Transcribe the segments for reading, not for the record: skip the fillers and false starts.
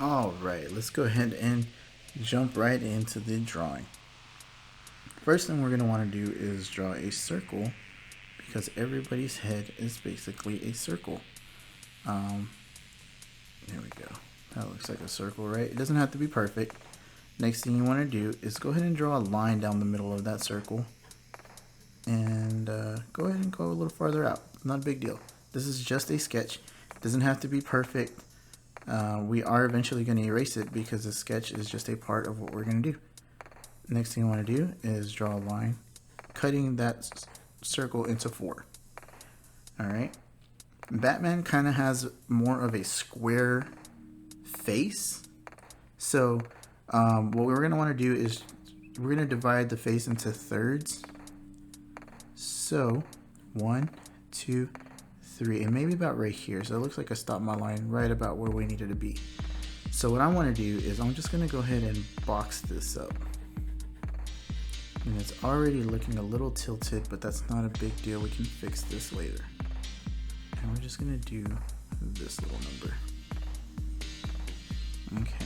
Alright, let's go ahead and jump right into the drawing. First thing we're going to want to do is draw a circle because everybody's head is basically a circle. There we go. That looks like a circle, right? It doesn't have to be perfect. Next thing you want to do is go ahead and draw a line down the middle of that circle. And go ahead and go a little farther out. Not a big deal. This is just a sketch. It doesn't have to be perfect. We are eventually going to erase it because the sketch is just a part of what we're going to do. Next thing you want to do is draw a line, cutting that circle into 4. Alright. Batman kind of has more of a square face. So what we're going to want to do is we're going to divide the face into thirds. So 1, 2, 3, and maybe about right here. So it looks like I stopped my line right about where we needed to be. So what I want to do is I'm just going to go ahead and box this up. And it's already looking a little tilted, but that's not a big deal. We can fix this later. And we're just going to do this little number. Okay.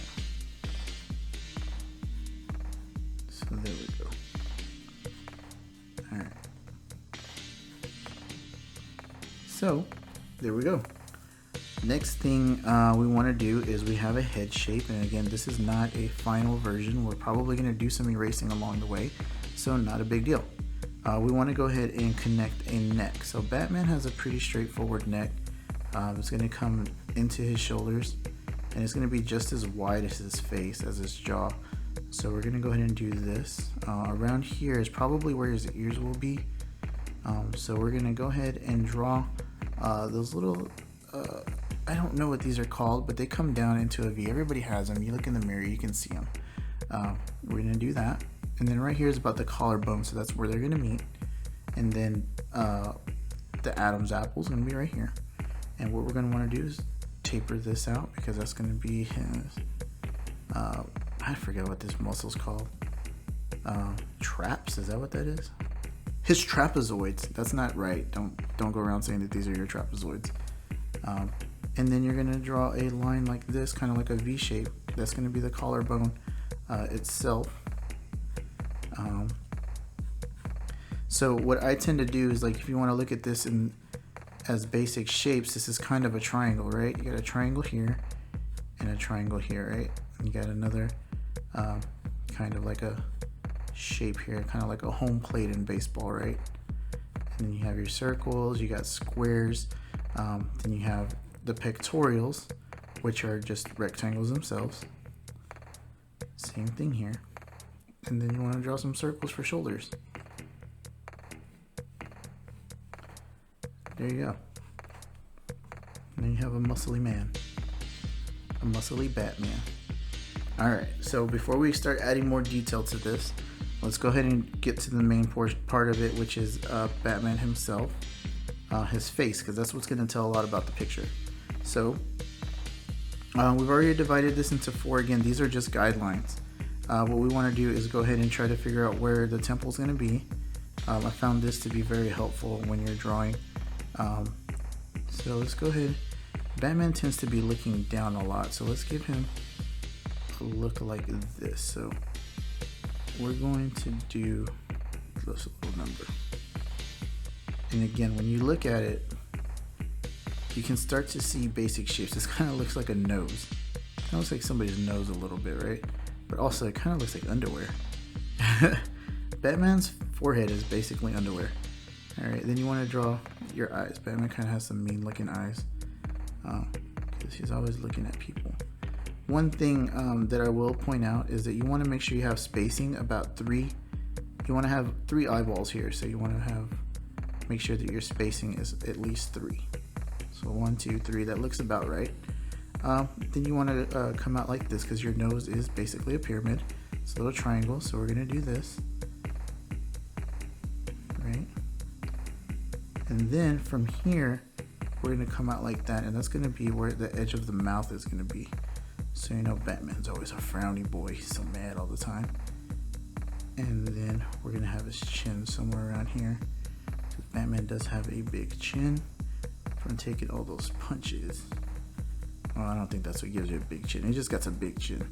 So there we go. Alright. So, there we go. Next thing we want to do is we have a head shape, and again, this is not a final version. We're probably going to do some erasing along the way, so not a big deal. We want to go ahead and connect a neck. So Batman has a pretty straightforward neck. It's going to come into his shoulders, and it's going to be just as wide as his face, as his jaw. So we're going to go ahead and do this. Around here is probably where his ears will be. So we're going to go ahead and draw those little, I don't know what these are called, but they come down into a V. Everybody has them. You look in the mirror, you can see them. We're going to do that. And then right here is about the collarbone, so that's where they're going to meet. And then the Adam's apple is going to be right here. And what we're going to want to do is taper this out because that's going to be his, I forget what this muscle's called. Traps, is that what that is? His trapezoids. That's not right. Don't go around saying that these are your trapezoids. And then you're going to draw a line like this, kind of like a V shape. That's going to be the collarbone itself. So what I tend to do is, like, if you want to look at this in as basic shapes, this is kind of a triangle, right? You got a triangle here and a triangle here, right? And you got another kind of like a shape here, kind of like a home plate in baseball, right? And then you have your circles, you got squares, then you have the pectorials, which are just rectangles themselves. Same thing here. And then you want to draw some circles for shoulders. There you go. And then you have a muscly man. A muscly Batman. Alright, so before we start adding more detail to this, let's go ahead and get to the main part of it, which is Batman himself. His face, because that's what's going to tell a lot about the picture. So, we've already divided this into 4. Again, these are just guidelines. What we want to do is go ahead and try to figure out where the temple is going to be. I found this to be very helpful when you're drawing. So let's go ahead. Batman tends to be looking down a lot, so let's give him a look like this. So we're going to do this little number. And again, when you look at it, you can start to see basic shapes. This kind of looks like a nose. Kind of looks like somebody's nose a little bit, right? But also it kind of looks like underwear. Batman's forehead is basically underwear. Alright, then you want to draw your eyes. Batman kind of has some mean looking eyes because he's always looking at people. One thing that I will point out is that you want to make sure you have spacing about 3. You want to have 3 eyeballs here, so you want to make sure that your spacing is at least 3. So 1, 2, 3, that looks about right. Then you want to come out like this because your nose is basically a pyramid. It's a little triangle, so we're going to do this. Right? And then from here, we're going to come out like that, and that's going to be where the edge of the mouth is going to be. So you know Batman's always a frowny boy. He's so mad all the time. And then we're going to have his chin somewhere around here. Because Batman does have a big chin from taking all those punches. Well, I don't think that's what gives you a big chin. He just got a big chin.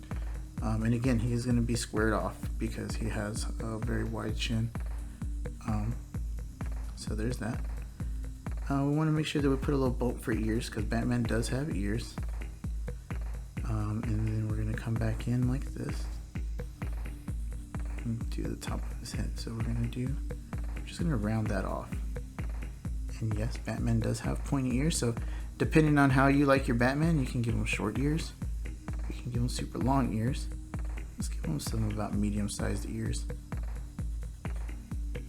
And again, he is going to be squared off because he has a very wide chin. So there's that. We want to make sure that we put a little bump for ears because Batman does have ears. And then we're going to come back in like this and do the top of his head. So we're going to do, we're just going to round that off. And yes, Batman does have pointy ears. So depending on how you like your Batman, you can give him short ears. You can give him super long ears. Let's give him some about medium-sized ears.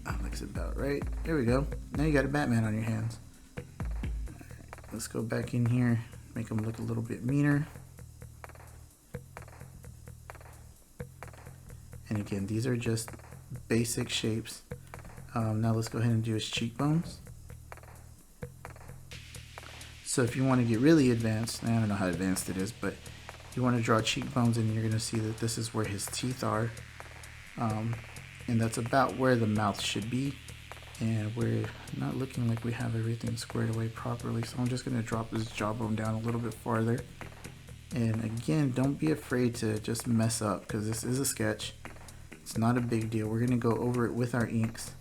That looks about right. There we go. Now you got a Batman on your hands. Alright, let's go back in here, make him look a little bit meaner. And again, these are just basic shapes. Now let's go ahead and do his cheekbones. So if you want to get really advanced, I don't know how advanced it is, but you want to draw cheekbones and you're going to see that this is where his teeth are. And that's about where the mouth should be. And we're not looking like we have everything squared away properly. So I'm just going to drop his jawbone down a little bit farther. And again, don't be afraid to just mess up because this is a sketch. It's not a big deal. We're going to go over it with our inks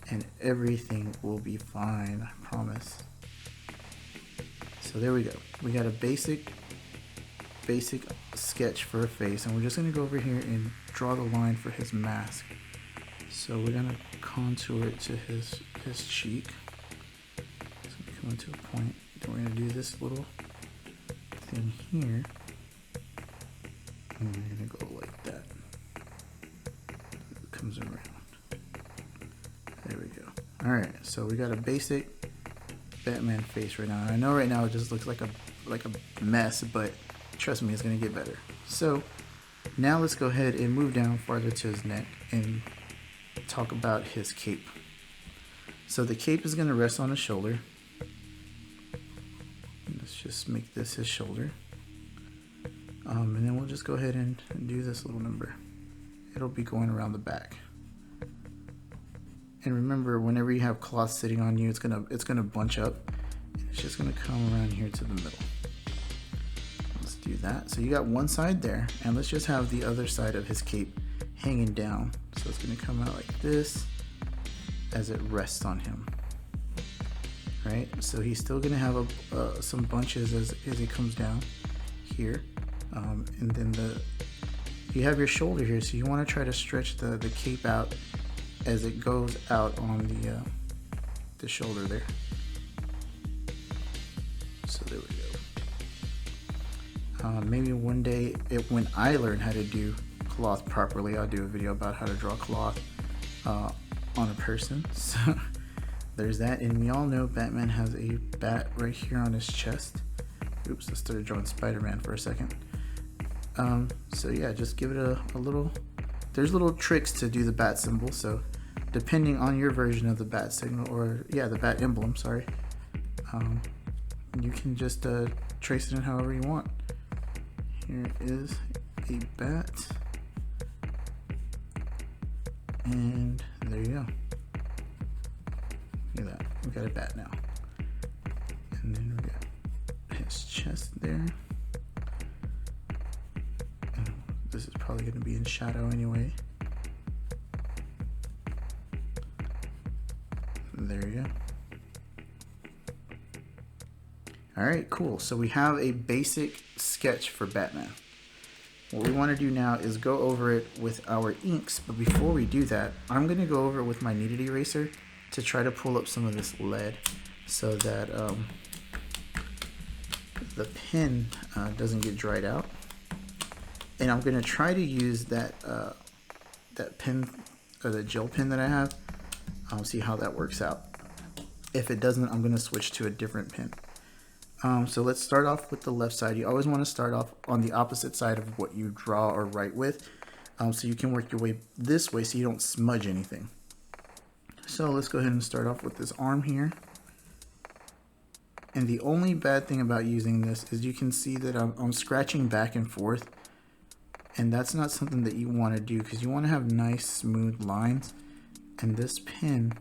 and everything will be fine, I promise. So there we go. We got a basic sketch for a face, and we're just going to go over here and draw the line for his mask. So we're going to contour it to his cheek. So we come into a point. Then we're going to do this little thing here, and we're going to go like that. It comes around. There we go. All right, so we got a basic Batman face right now. And I know right now it just looks like a mess, but trust me, it's gonna get better. So now let's go ahead and move down farther to his neck and talk about his cape. So the cape is gonna rest on his shoulder. Let's just make this his shoulder. And then we'll just go ahead and do this little number. It'll be going around the back. And remember, whenever you have cloth sitting on you, it's gonna bunch up. And it's just gonna come around here to the middle. Let's do that. So you got one side there, and let's just have the other side of his cape hanging down. So it's gonna come out like this as it rests on him. Right? So he's still gonna have some bunches as he comes down here, and then you have your shoulder here. So you want to try to stretch the cape out as it goes out on the shoulder there. So there we go. Maybe one day, when I learn how to do cloth properly, I'll do a video about how to draw cloth on a person. So there's that. And we all know Batman has a bat right here on his chest. Oops, I started drawing Spider-Man for a second. So yeah, just give it a little. There's little tricks to do the bat symbol. So depending on your version of the bat signal, or the bat emblem, sorry, you can just trace it in however you want. Here is a bat, and there you go. Look at that, we got a bat now. And then we got his chest there. This is probably going to be in shadow anyway. There you go. Alright, cool. So we have a basic sketch for Batman. What we want to do now is go over it with our inks, but before we do that, I'm going to go over it with my kneaded eraser to try to pull up some of this lead so that the pen doesn't get dried out. And I'm going to try to use that pen, or the gel pen that I have. See how that works out. If it doesn't, I'm going to switch to a different pen. So let's start off with the left side. You always want to start off on the opposite side of what you draw or write with, so you can work your way this way so you don't smudge anything. So let's go ahead and start off with this arm here. And the only bad thing about using this is you can see that I'm scratching back and forth. And that's not something that you want to do, because you want to have nice smooth lines, and this pen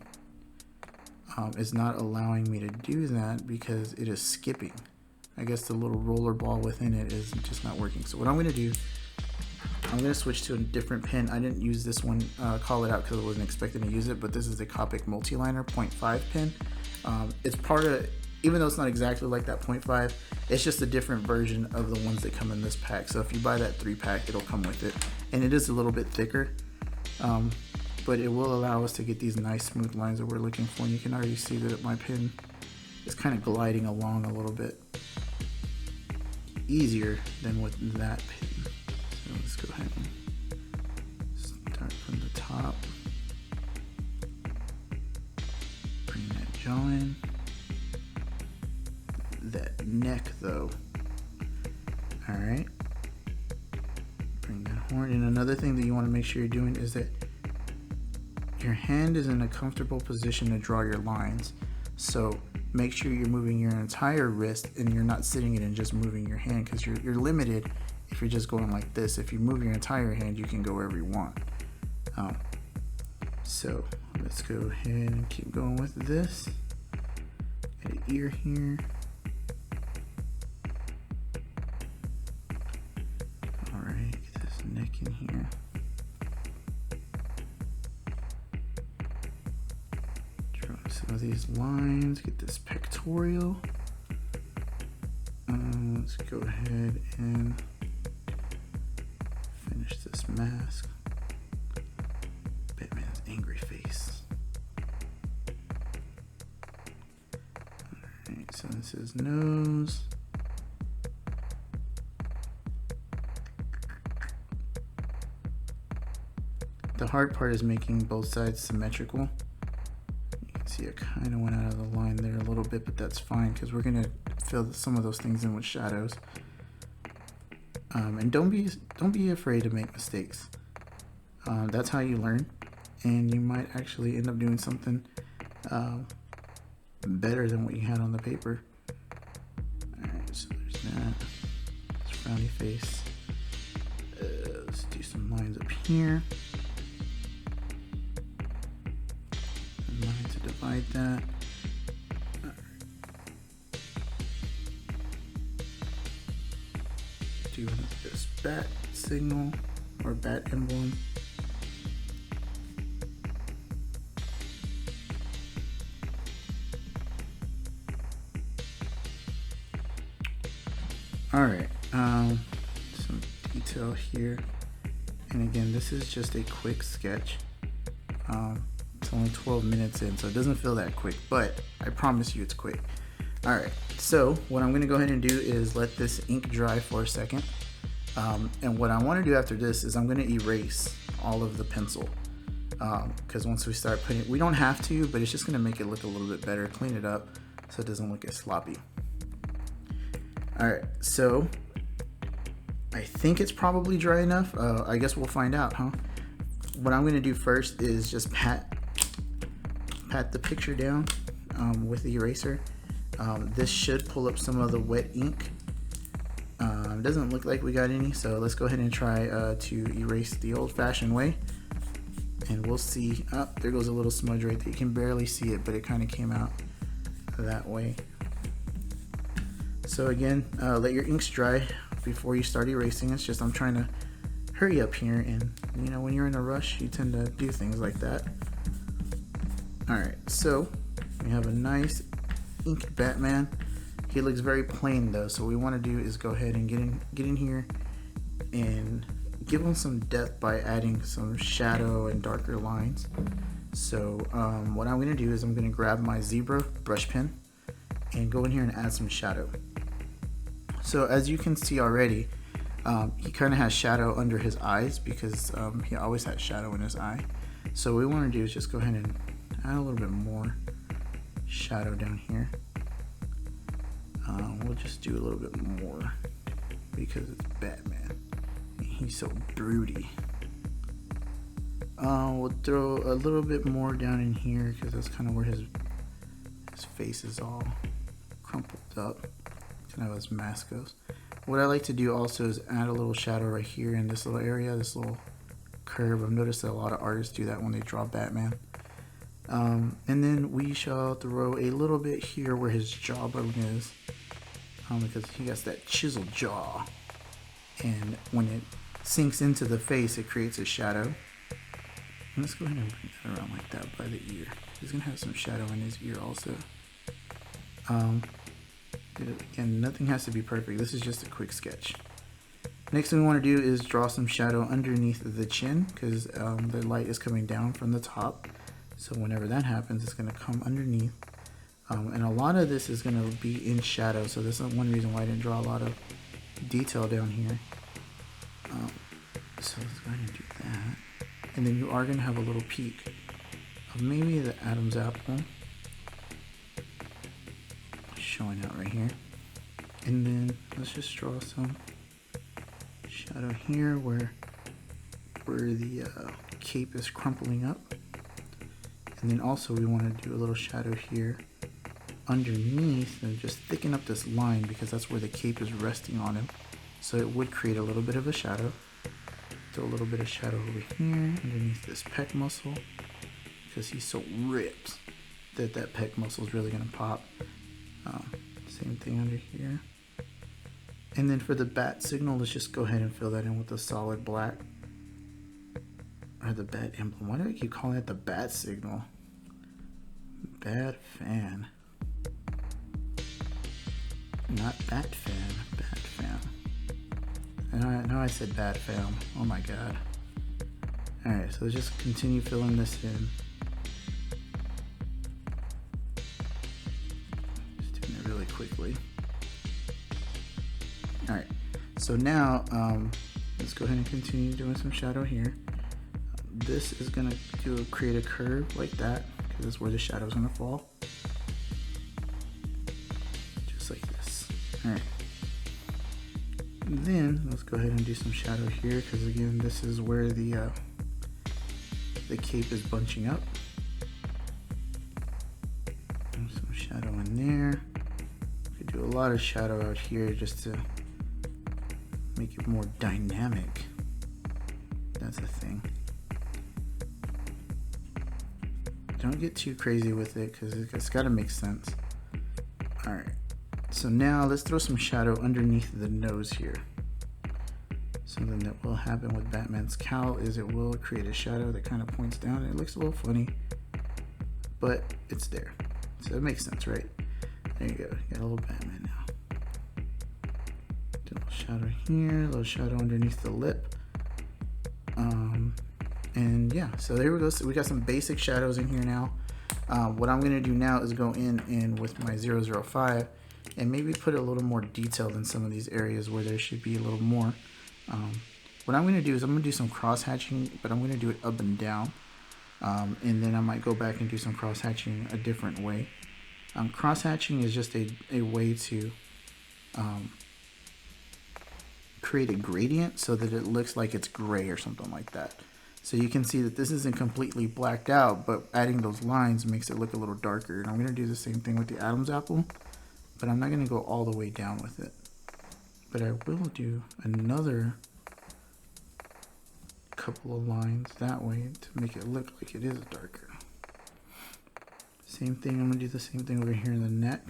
is not allowing me to do that because it is skipping. I guess the little roller ball within it is just not working. So what I'm going to do, I'm going to switch to a different pen. I didn't use this one, call it out because I wasn't expecting to use it, but this is the Copic Multiliner 0.5 pen. It's part of, even though it's not exactly like that 0.5, it's just a different version of the ones that come in this pack. So if you buy that 3-pack, it'll come with it. And it is a little bit thicker, but it will allow us to get these nice smooth lines that we're looking for. And you can already see that my pen is kind of gliding along a little bit easier than with that pen. So let's go ahead and start from the top. Bring that jaw in. That neck though. Alright. Bring that horn. And another thing that you want to make sure you're doing is that your hand is in a comfortable position to draw your lines. So make sure you're moving your entire wrist and you're not sitting it and just moving your hand, because you're limited if you're just going like this. If you move your entire hand, you can go wherever you want. So let's go ahead and keep going with this. Get an ear here. Alright, get this neck in here. Draw some of these lines, get this pectoral. Let's go ahead and finish this mask. Batman's angry face. Alright, so this is nose. The hard part is making both sides symmetrical. You can see I kind of went out of the line there a little bit, but that's fine because we're going to fill some of those things in with shadows. And don't be afraid to make mistakes. That's how you learn, and you might actually end up doing something better than what you had on the paper. Alright, so there's that. It's frowny face. Let's do some lines up here. A line to divide that. Do this bat signal or bat emblem. Alright, some detail here. And again, this is just a quick sketch. It's only 12 minutes in, so it doesn't feel that quick, but I promise you it's quick. Alright, so what I'm going to go ahead and do is let this ink dry for a second. And what I want to do after this is I'm going to erase all of the pencil. Because once we start putting, we don't have to, but it's just going to make it look a little bit better, clean it up so it doesn't look as sloppy. Alright, so I think it's probably dry enough. I guess we'll find out, huh? What I'm going to do first is just pat the picture down with the eraser. This should pull up some of the wet ink. Doesn't look like we got any, so let's go ahead and try to erase the old-fashioned way, and we'll see. Oh, there goes a little smudge right there. You can barely see it, but it kind of came out that way. So again, let your inks dry before you start erasing. It's just I'm trying to hurry up here, and you know, when you're in a rush, you tend to do things like that. Alright, so we have a nice inked Batman. He looks very plain though, so what we want to do is go ahead and get in here and give him some depth by adding some shadow and darker lines. So what I'm going to do is I'm going to grab my zebra brush pen and go in here and add some shadow. So as you can see already, he kind of has shadow under his eyes because he always had shadow in his eye. So what we want to do is just go ahead and add a little bit more shadow down here. We'll just do a little bit more because it's Batman. He's so broody. We'll throw a little bit more down in here because that's kind of where his face is all crumpled up. Kind of how his mask goes. What I like to do also is add a little shadow right here in this little area, this little curve. I've noticed that a lot of artists do that when they draw Batman. And then we shall throw a little bit here where his jawbone is. because he has that chiseled jaw, and when it sinks into the face, it creates a shadow. And let's go ahead and bring that around like that by the ear. He's gonna have some shadow in his ear also. Again, nothing has to be perfect. This is just a quick sketch. Next thing we want to do is draw some shadow underneath the chin, because the light is coming down from the top. So whenever that happens, it's going to come underneath. And a lot of this is going to be in shadow, so this is one reason why I didn't draw a lot of detail down here. So let's go ahead and do that. And then you are going to have a little peek of maybe the Adam's apple showing out right here. And then let's just draw some shadow here where the cape is crumpling up. And then also we want to do a little shadow here underneath and just thicken up this line, because that's where the cape is resting on him. So it would create a little bit of a shadow. Do a little bit of shadow over here underneath this pec muscle, because he's so ripped that pec muscle is really going to pop. Same thing under here. And then for the bat signal, let's just go ahead and fill that in with a solid black. Or the bat emblem. Why do I keep calling it the bat signal? Bat fan. Not bat fan, bat fan. And I know I said bat fam. Oh my god. Alright, so let's just continue filling this in. Just doing it really quickly. Alright, so now let's go ahead and continue doing some shadow here. This is going to create a curve like that, because that's where the shadow is going to fall. Just like this. Alright. Then let's go ahead and do some shadow here, because again, this is where the cape is bunching up. And some shadow in there. Could do a lot of shadow out here just to make it more dynamic. That's the thing. Don't get too crazy with it, because it's got to make sense. Alright, so now let's throw some shadow underneath the nose here. Something that will happen with Batman's cowl is it will create a shadow that kind of points down, and it looks a little funny, but it's there. So it makes sense, right? There you go, you got a little Batman now. Do a little shadow here, a little shadow underneath the lip. And yeah, so there we go. So we got some basic shadows in here now. What I'm going to do now is go in with my 005 and maybe put a little more detail in some of these areas where there should be a little more. What I'm going to do is I'm going to do some cross hatching, but I'm going to do it up and down. And then I might go back and do some cross hatching a different way. Cross hatching is just a way to create a gradient so that it looks like it's gray or something like that. So you can see that this isn't completely blacked out, but adding those lines makes it look a little darker. And I'm going to do the same thing with the Adam's apple, but I'm not going to go all the way down with it. But I will do another couple of lines that way to make it look like it is darker. Same thing, I'm going to do the same thing over here in the neck.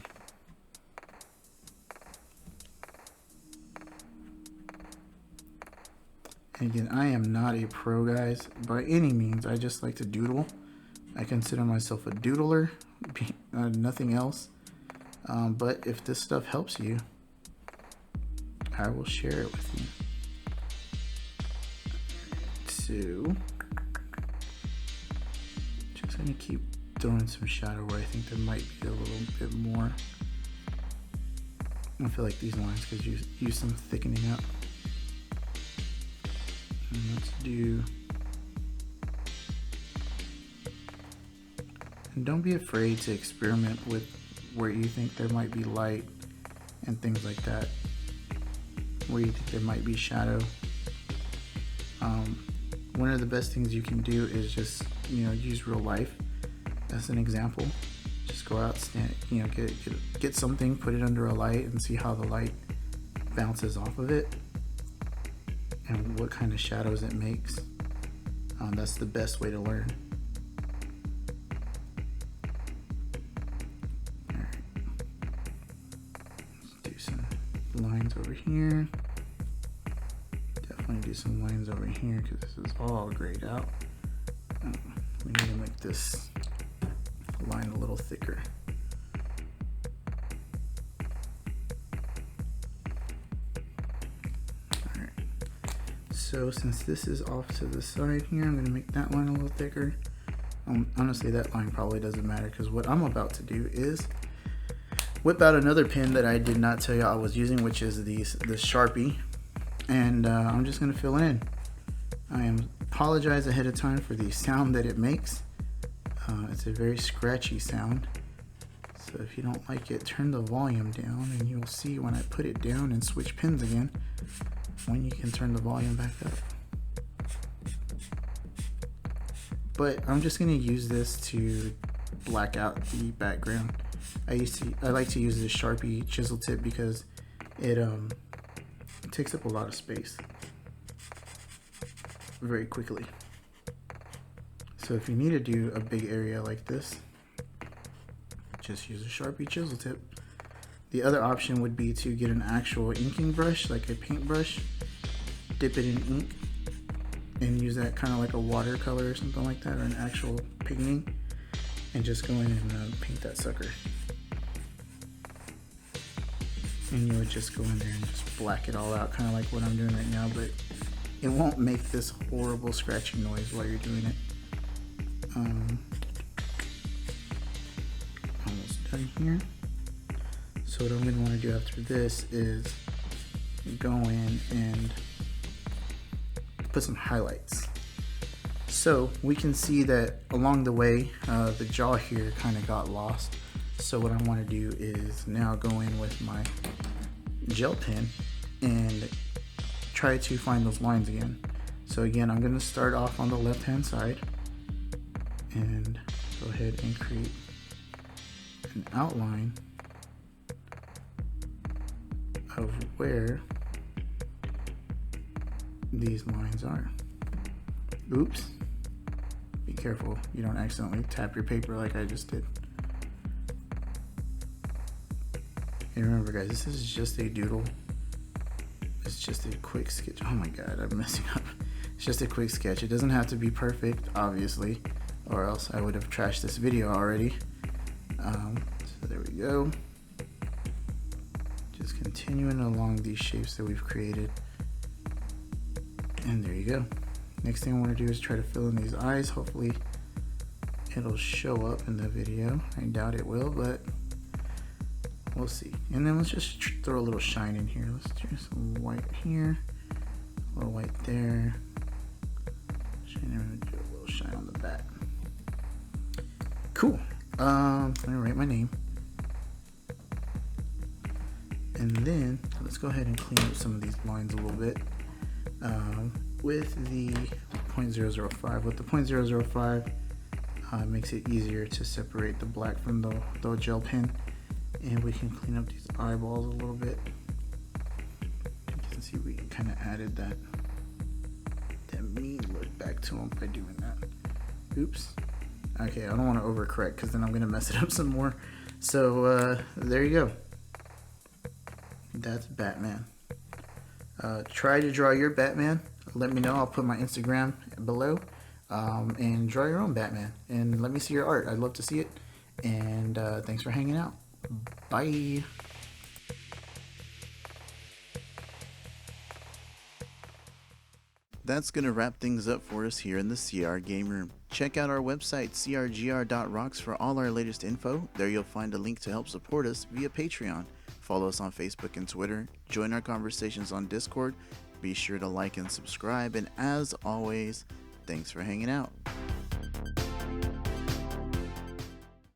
And again, I am not a pro, guys, by any means. I just like to doodle. I consider myself a doodler, nothing else. But if this stuff helps you, I will share it with you. So, just gonna keep throwing some shadow where I think there might be a little bit more. I feel like these lines could use some thickening up. And let's do, and don't be afraid to experiment with where you think there might be light and things like that, where you think there might be shadow. One of the best things you can do is just, use real life as an example. Just go out, stand, get something, put it under a light, and see how the light bounces off of it and what kind of shadows it makes. That's the best way to learn. Alright. Let's do some lines over here. Definitely do some lines over here because this is all grayed out. We need to make this line a little thicker. Alright, so since this is off to the side here, I'm going to make that line a little thicker. Honestly, that line probably doesn't matter because what I'm about to do is whip out another pen that I did not tell you I was using, which is the Sharpie, and I'm just going to fill it in. I apologize ahead of time for the sound that it makes. It's a very scratchy sound, so if you don't like it, turn the volume down and you'll see when I put it down and switch pens again when you can turn the volume back up. But I'm just going to use this to black out the background. I like to use this Sharpie chisel tip because it takes up a lot of space very quickly. So if you need to do a big area like this, just use a Sharpie chisel tip. The other option would be to get an actual inking brush, like a paintbrush, dip it in ink, and use that kind of like a watercolor or something like that, or an actual painting, and just go in and paint that sucker. And you would just go in there and just black it all out, kind of like what I'm doing right now, but it won't make this horrible scratching noise while you're doing it. Almost done here. So what I'm going to want to do after this is go in and put some highlights. So we can see that along the way the jaw here kind of got lost. So what I want to do is now go in with my gel pen and try to find those lines again. So again, I'm going to start off on the left hand side and go ahead and create an outline of where these lines are. Oops. Be careful you don't accidentally tap your paper like I just did. And remember guys, this is just a doodle. It's just a quick sketch. Oh my god, I'm messing up. It's just a quick sketch. It doesn't have to be perfect, obviously, or else I would have trashed this video already. So there we go. Just continuing along these shapes that we've created. And there you go. Next thing I want to do is try to fill in these eyes. Hopefully it'll show up in the video. I doubt it will, but we'll see. And then let's just throw a little shine in here. Let's do some white here, a little white there. I'm gonna do a little shine on the back. Cool. Let me write my name. And then let's go ahead and clean up some of these lines a little bit. With the 0.005. With the 0.005, makes it easier to separate the black from the gel pen. And we can clean up these eyeballs a little bit. You can see we kind of added that mean look back to them by doing that. Oops. Okay, I don't want to overcorrect because then I'm going to mess it up some more. So there you go. That's Batman. Try to draw your Batman. Let me know. I'll put my Instagram below. And draw your own Batman. And let me see your art. I'd love to see it. And thanks for hanging out. Bye. That's going to wrap things up for us here in the CR Game Room. Check out our website, crgr.rocks, for all our latest info. There you'll find a link to help support us via Patreon. Follow us on Facebook and Twitter. Join our conversations on Discord. Be sure to like and subscribe. And as always, thanks for hanging out.